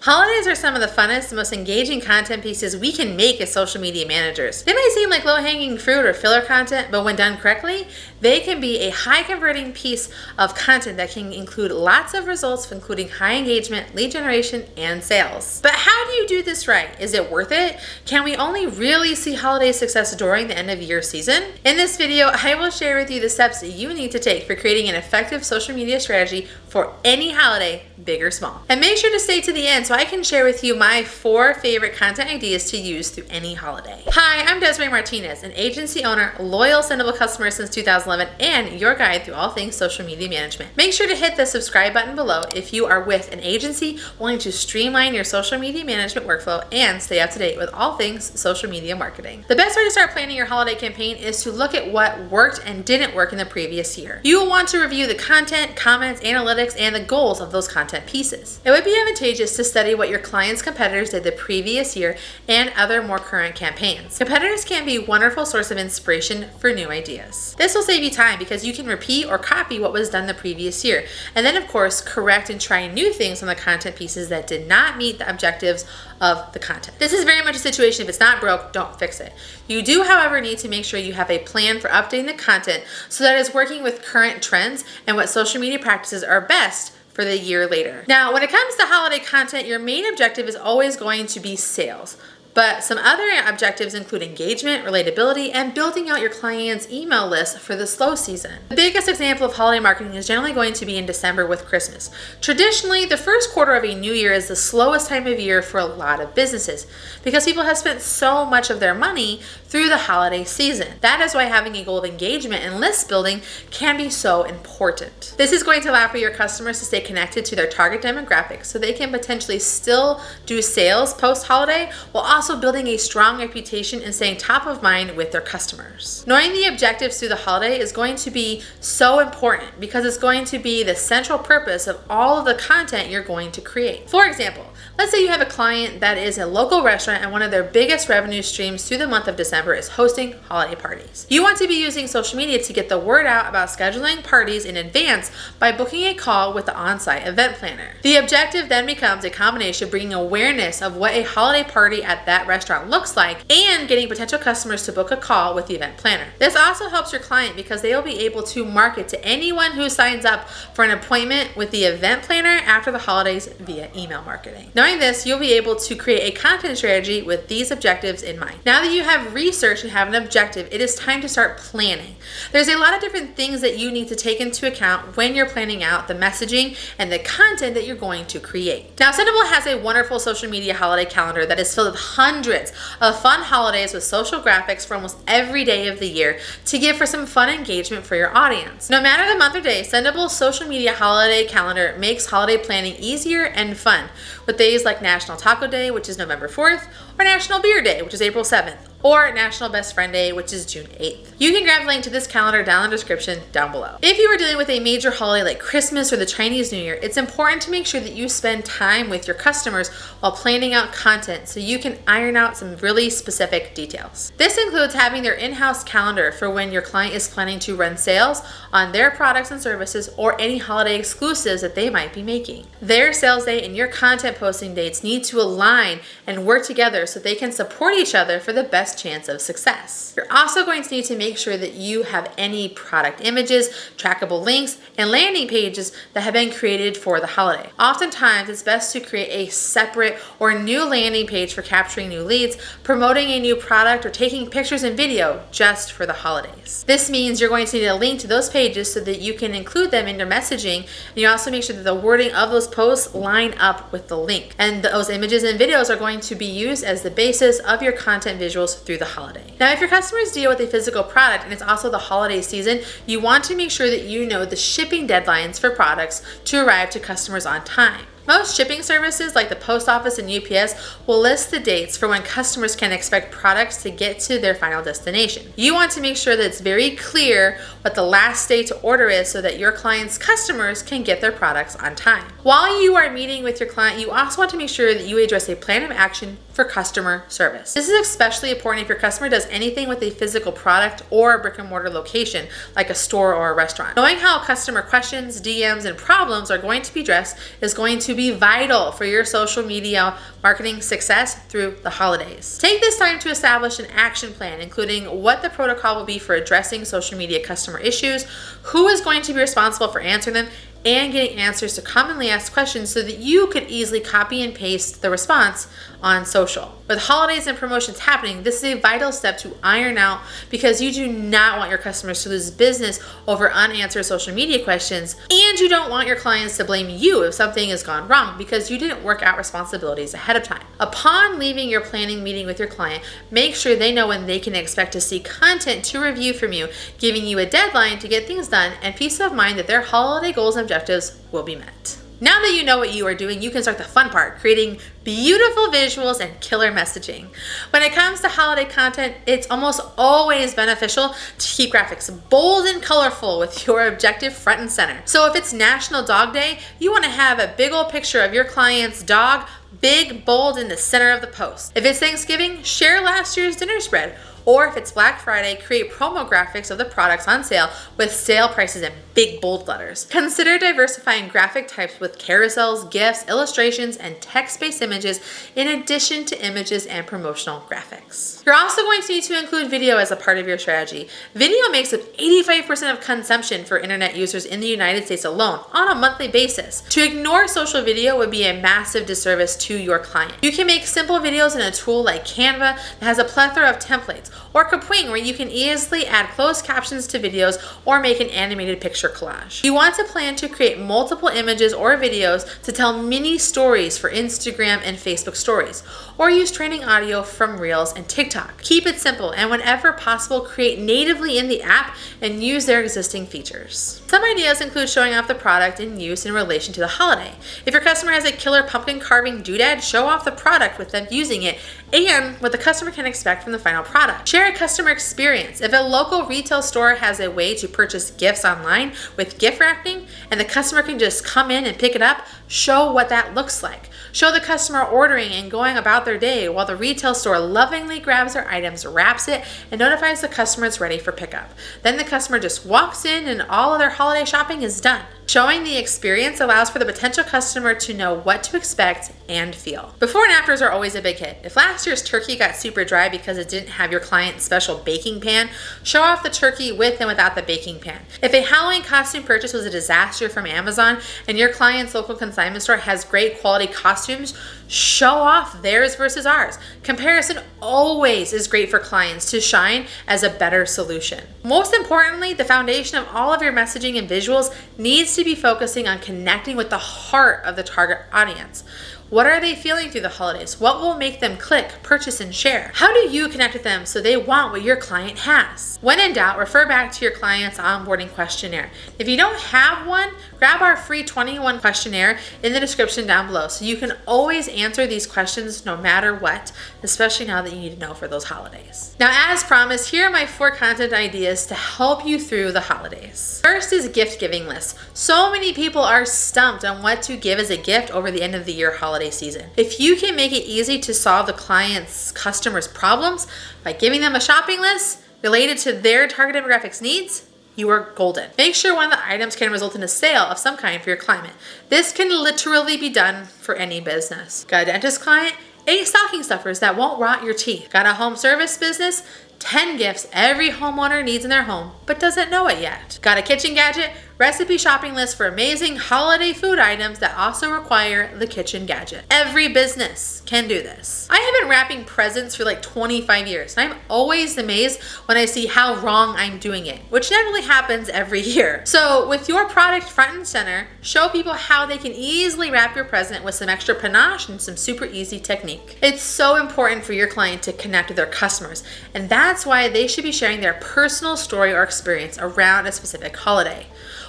Holidays are some of the funnest and most engaging content pieces we can make as social media managers. They may seem like low-hanging fruit or filler content, but when done correctly, they can be a high-converting piece of content that can include lots of results, including high engagement, lead generation, and sales. But how do you do this right? Is it worth it? Can we only really see holiday success during the end of year season? In this video, I will share with you the steps that you need to take for creating an effective social media strategy for any holiday, big or small. And make sure to stay to the end so I can share with you my 4 favorite content ideas to use through any holiday. Hi, I'm Desiree Martinez, an agency owner, loyal Sendible customer since 2011, and your guide through all things social media management. Make sure to hit the subscribe button below if you are with an agency wanting to streamline your social media management workflow and stay up to date with all things social media marketing. The best way to start planning your holiday campaign is to look at what worked and didn't work in the previous year. You will want to review the content, comments, analytics, and the goals of those content pieces. It would be advantageous to study what your clients' competitors did the previous year and other more current campaigns. Competitors can be a wonderful source of inspiration for new ideas. This will save you time because you can repeat or copy what was done the previous year, and then of course correct and try new things on the content pieces that did not meet the objectives of the content. This is very much a situation, if it's not broke, don't fix it. You do, however, need to make sure you have a plan for updating the content so that it's working with current trends and what social media practices are best for the year later. Now, when it comes to holiday content, your main objective is always going to be sales. But some other objectives include engagement, relatability, and building out your client's email list for the slow season. The biggest example of holiday marketing is generally going to be in December with Christmas. Traditionally, the first quarter of a new year is the slowest time of year for a lot of businesses because people have spent so much of their money through the holiday season. That is why having a goal of engagement and list building can be so important. This is going to allow for your customers to stay connected to their target demographic so they can potentially still do sales post-holiday while also building a strong reputation and staying top of mind with their customers. Knowing the objectives through the holiday is going to be so important because it's going to be the central purpose of all of the content you're going to create. For example, let's say you have a client that is a local restaurant and one of their biggest revenue streams through the month of December is hosting holiday parties. You want to be using social media to get the word out about scheduling parties in advance by booking a call with the on-site event planner. The objective then becomes a combination of bringing awareness of what a holiday party at that restaurant looks like and getting potential customers to book a call with the event planner. This also helps your client because they will be able to market to anyone who signs up for an appointment with the event planner after the holidays via email marketing. Knowing this, you'll be able to create a content strategy with these objectives in mind. Now that you have researched and have an objective, it is time to start planning. There's a lot of different things that you need to take into account when you're planning out the messaging and the content that you're going to create. Now, Sendible has a wonderful social media holiday calendar that is filled with hundreds of fun holidays with social graphics for almost every day of the year to give for some fun engagement for your audience. No matter the month or day, Sendible's social media holiday calendar makes holiday planning easier and fun with days like National Taco Day, which is November 4th, or National Beer Day, which is April 7th, or National Best Friend Day, which is June 8th. You can grab the link to this calendar down in the description down below. If you are dealing with a major holiday like Christmas or the Chinese New Year, it's important to make sure that you spend time with your customers while planning out content so you can iron out some really specific details. This includes having their in-house calendar for when your client is planning to run sales on their products and services or any holiday exclusives that they might be making. Their sales day and your content posting dates need to align and work together so they can support each other for the best chance of success. You're also going to need to make sure that you have any product images, trackable links, and landing pages that have been created for the holiday. Oftentimes, it's best to create a separate or new landing page for capturing new leads, promoting a new product, or taking pictures and video just for the holidays. This means you're going to need a link to those pages so that you can include them in your messaging, and you also make sure that the wording of those posts line up with the link. And those images and videos are going to be used as the basis of your content visuals through the holiday. Now, if your customers deal with a physical product and it's also the holiday season, you want to make sure that you know the shipping deadlines for products to arrive to customers on time. Most shipping services like the post office and UPS will list the dates for when customers can expect products to get to their final destination. You want to make sure that it's very clear what the last day to order is so that your client's customers can get their products on time. While you are meeting with your client, you also want to make sure that you address a plan of action for customer service. This is especially important if your customer does anything with a physical product or a brick and mortar location like a store or a restaurant. Knowing how customer questions, DMs, and problems are going to be addressed is going to to be vital for your social media marketing success through the holidays. Take this time to establish an action plan, including what the protocol will be for addressing social media customer issues, who is going to be responsible for answering them, and getting answers to commonly asked questions so that you could easily copy and paste the response on social. With holidays and promotions happening, this is a vital step to iron out because you do not want your customers to lose business over unanswered social media questions, and you don't want your clients to blame you if something has gone wrong because you didn't work out responsibilities ahead of time. Upon leaving your planning meeting with your client, make sure they know when they can expect to see content to review from you, giving you a deadline to get things done and peace of mind that their holiday goals and objectives will be met. Now that you know what you are doing, you can start the fun part, creating beautiful visuals and killer messaging. When it comes to holiday content, it's almost always beneficial to keep graphics bold and colorful with your objective front and center. So if it's National Dog Day, you want to have a big old picture of your client's dog, big, bold in the center of the post. If it's Thanksgiving, share last year's dinner spread. Or if it's Black Friday, create promo graphics of the products on sale with sale prices in big bold letters. Consider diversifying graphic types with carousels, GIFs, illustrations, and text-based images in addition to images and promotional graphics. You're also going to need to include video as a part of your strategy. Video makes up 85% of consumption for internet users in the United States alone on a monthly basis. To ignore social video would be a massive disservice to your client. You can make simple videos in a tool like Canva that has a plethora of templates, or Kapwing, where you can easily add closed captions to videos or make an animated picture collage. You want to plan to create multiple images or videos to tell mini stories for Instagram and Facebook stories, or use training audio from Reels and TikTok. Keep it simple, and whenever possible, create natively in the app and use their existing features. Some ideas include showing off the product in use in relation to the holiday. If your customer has a killer pumpkin carving doodad, show off the product with them using it and what the customer can expect from the final product. Share a customer experience. If a local retail store has a way to purchase gifts online with gift wrapping and the customer can just come in and pick it up, show what that looks like. Show the customer ordering and going about their day while the retail store lovingly grabs their items, wraps it, and notifies the customer it's ready for pickup. Then the customer just walks in and all of their holiday shopping is done. Showing the experience allows for the potential customer to know what to expect and feel. Before and afters are always a big hit. If last year's turkey got super dry because it didn't have your client's special baking pan, show off the turkey with and without the baking pan. If a Halloween costume purchase was a disaster from Amazon and your client's local consignment store has great quality costumes, show off theirs versus ours. Comparison always is great for clients to shine as a better solution. Most importantly, the foundation of all of your messaging and visuals needs to be focusing on connecting with the heart of the target audience. What are they feeling through the holidays? What will make them click, purchase, and share? How do you connect with them so they want what your client has? When in doubt, refer back to your client's onboarding questionnaire. If you don't have one, grab our free 21 questionnaire in the description down below so you can always answer these questions no matter what, especially now that you need to know for those holidays. Now, as promised, here are my 4 content ideas to help you through the holidays. First is gift giving lists. So many people are stumped on what to give as a gift over the end of the year holiday season. If you can make it easy to solve the client's customers' problems by giving them a shopping list related to their target demographics needs, you are golden. Make sure one of the items can result in a sale of some kind for your client. This can literally be done for any business. Got a dentist client? 8 stocking stuffers that won't rot your teeth. Got a home service business? 10 gifts every homeowner needs in their home but doesn't know it yet. Got a kitchen gadget? Recipe shopping list for amazing holiday food items that also require the kitchen gadget. Every business can do this. I have been wrapping presents for like 25 years, and I'm always amazed when I see how wrong I'm doing it, which generally happens every year. So with your product front and center, show people how they can easily wrap your present with some extra panache and some super easy technique. It's so important for your client to connect with their customers, and that's why they should be sharing their personal story or experience around a specific holiday.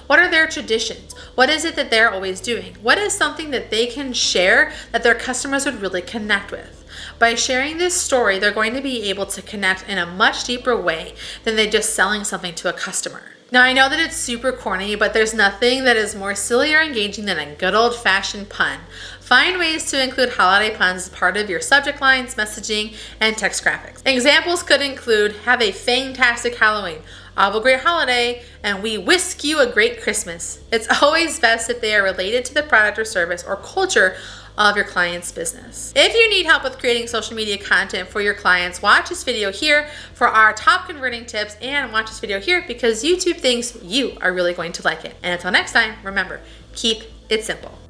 What are their traditions? What is it that they're always doing? What is something that they can share that their customers would really connect with? By sharing this story, they're going to be able to connect in a much deeper way than they just selling something to a customer. Now, I know that it's super corny, but there's nothing that is more silly or engaging than a good old-fashioned pun. Find ways to include holiday puns as part of your subject lines, messaging, and text graphics. Examples could include, have a fantastic Halloween. have a great holiday, and we whisk you a great Christmas. It's always best if they are related to the product or service or culture of your client's business. If you need help with creating social media content for your clients, watch this video here for our top converting tips, and watch this video here because YouTube thinks you are really going to like it. And until next time, remember, keep it simple.